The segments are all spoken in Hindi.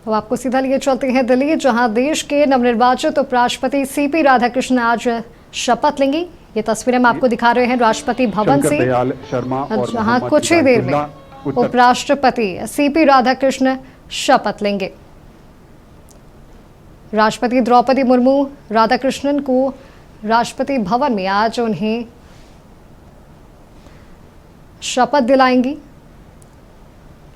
अब आपको सीधा लिए चलते हैं दिल्ली, जहां देश के नवनिर्वाचित उपराष्ट्रपति सीपी राधाकृष्णन आज शपथ लेंगी। ये तस्वीरें हम आपको दिखा रहे हैं राष्ट्रपति भवन से, जहां कुछ ही देर में उपराष्ट्रपति सीपी राधाकृष्णन शपथ लेंगे। राष्ट्रपति द्रौपदी मुर्मू राधाकृष्णन को राष्ट्रपति भवन में आज उन्हें शपथ दिलाएंगी।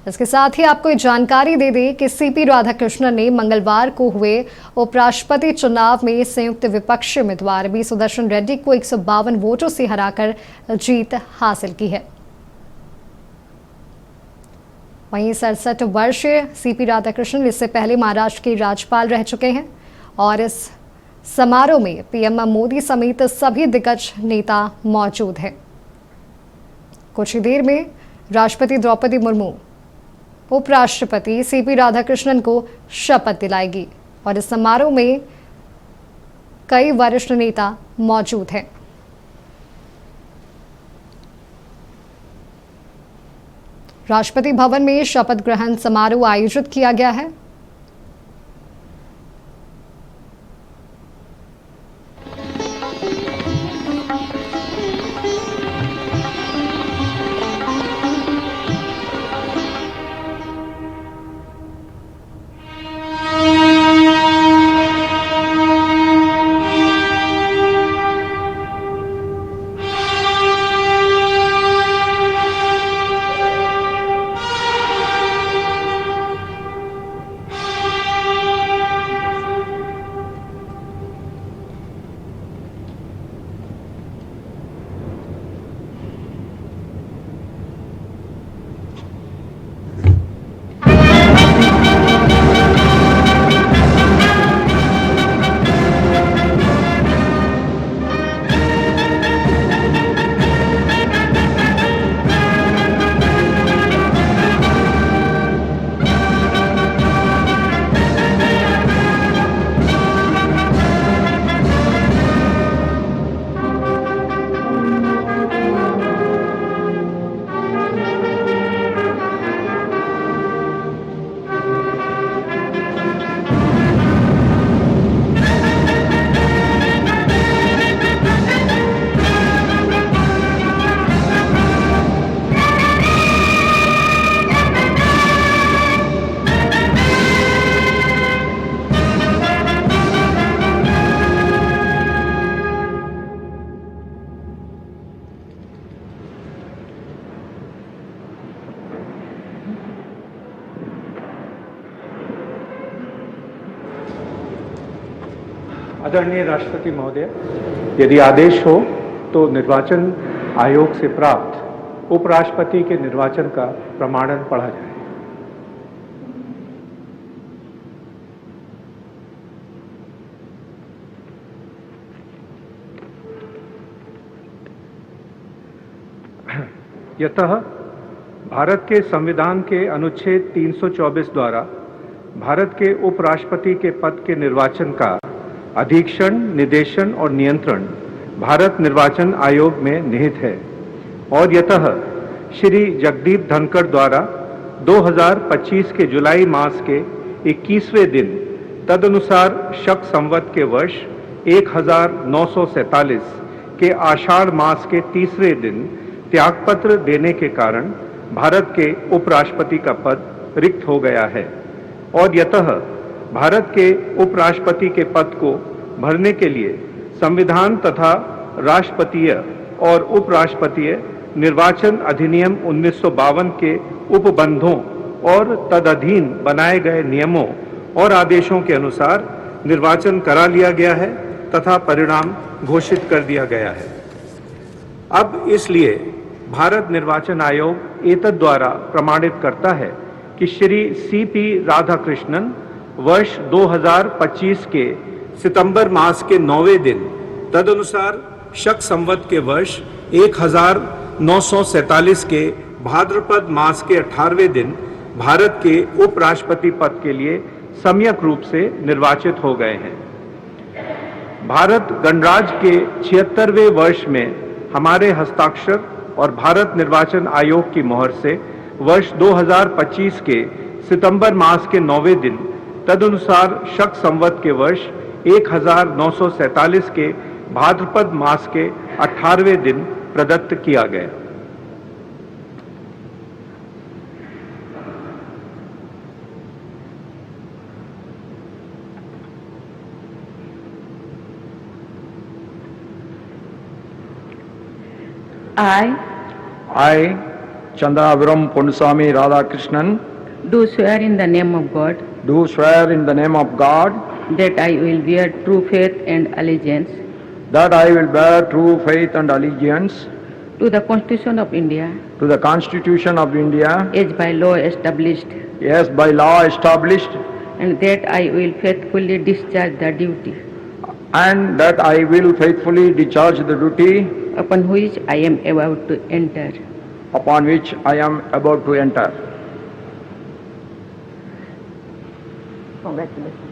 इसके साथ ही आपको जानकारी दे दें कि सीपी राधाकृष्णन ने मंगलवार को हुए उपराष्ट्रपति चुनाव में संयुक्त विपक्षी उम्मीदवार बी सुदर्शन रेड्डी को 152 वोटों से हराकर जीत हासिल की है। वहीं 67 वर्षीय सीपी राधाकृष्णन इससे पहले महाराष्ट्र के राज्यपाल रह चुके हैं और इस समारोह में पीएम मोदी समेत सभी दिग्गज नेता मौजूद हैं। कुछ ही देर में राष्ट्रपति द्रौपदी मुर्मू उपराष्ट्रपति सीपी राधाकृष्णन को शपथ दिलाएगी और इस समारोह में कई वरिष्ठ नेता मौजूद हैं। राष्ट्रपति भवन में शपथ ग्रहण समारोह आयोजित किया गया है। आदरणीय राष्ट्रपति महोदय, यदि आदेश हो तो निर्वाचन आयोग से प्राप्त उपराष्ट्रपति के निर्वाचन का प्रमाणन पढ़ा जाए। यतः भारत के संविधान के अनुच्छेद 324 द्वारा भारत के उपराष्ट्रपति के पद के निर्वाचन का अधीक्षण, निर्देशन और नियंत्रण भारत निर्वाचन आयोग में निहित है और यतः श्री जगदीप धनखड़ द्वारा 2025 के जुलाई मास के 21वें दिन तदनुसार शक संवत के वर्ष 1947 के आषाढ़ मास के तीसरे दिन त्यागपत्र देने के कारण भारत के उपराष्ट्रपति का पद रिक्त हो गया है और यतः भारत के उपराष्ट्रपति के पद को भरने के लिए संविधान तथा राष्ट्रपतीय और उपराष्ट्रपतीय निर्वाचन अधिनियम 1952 के उपबंधों और तदधीन बनाए गए नियमों और आदेशों के अनुसार निर्वाचन करा लिया गया है तथा परिणाम घोषित कर दिया गया है। अब इसलिए भारत निर्वाचन आयोग एतद द्वारा प्रमाणित करता है कि श्री सीपी राधाकृष्णन वर्ष 2025 के सितंबर मास के 9वें दिन तदनुसार शक संवत के वर्ष 1947 के भाद्रपद मास के 18वें दिन भारत के उपराष्ट्रपति पद के लिए सम्यक रूप से निर्वाचित हो गए हैं। भारत गणराज्य के 76वें वर्ष में हमारे हस्ताक्षर और भारत निर्वाचन आयोग की मोहर से वर्ष 2025 के सितंबर मास के 9वें दिन तदनुसार शक संवत के वर्ष 1947 के भाद्रपद मास के 18वें दिन प्रदत्त किया गया। I, Chandraviram Ponnusamy Radhakrishnan, do swear in the name of God do swear in the name of God that I will bear true faith and allegiance that I will bear true faith and allegiance to the Constitution of India to the Constitution of India as by law established, as by law established, and that I will faithfully discharge the duty and that I will faithfully discharge the duty upon which I am about to enter. upon which I am about to enter. Congratulations.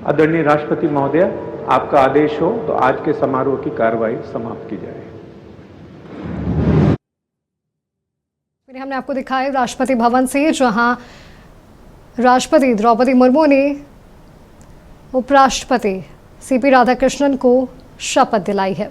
आदरणीय राष्ट्रपति महोदय, आपका आदेश हो तो आज के समारोह की कार्रवाई समाप्त की जाए। फिर हमने आपको दिखाया राष्ट्रपति भवन से, जहां राष्ट्रपति द्रौपदी मुर्मू ने उपराष्ट्रपति सीपी राधाकृष्णन को शपथ दिलाई है।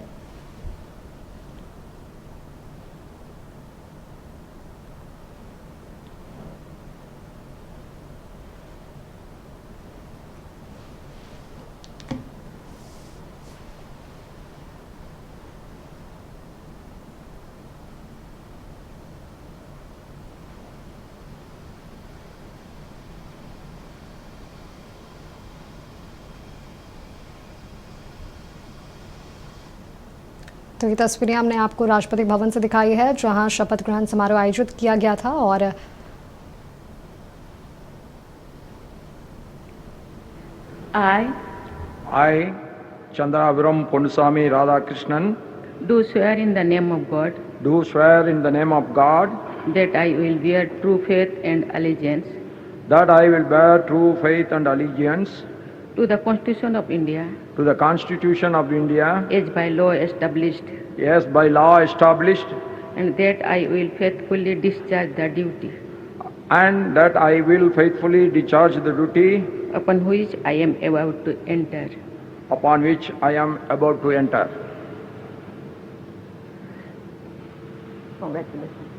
तो ये तस्वीरें हमने आपको राष्ट्रपति भवन से दिखाई है, जहां शपथ ग्रहण समारोह आयोजित किया गया था। और I, Chandraviram Ponnusamy Radhakrishnan, Do swear in the name of God do swear in the name of God that I will bear true faith and allegiance that I will bear true faith and allegiance to the Constitution of India to the Constitution of India as by law established, as by law established, and that I will faithfully discharge the duty and that I will faithfully discharge the duty upon which I am about to enter. upon which I am about to enter. Congratulations.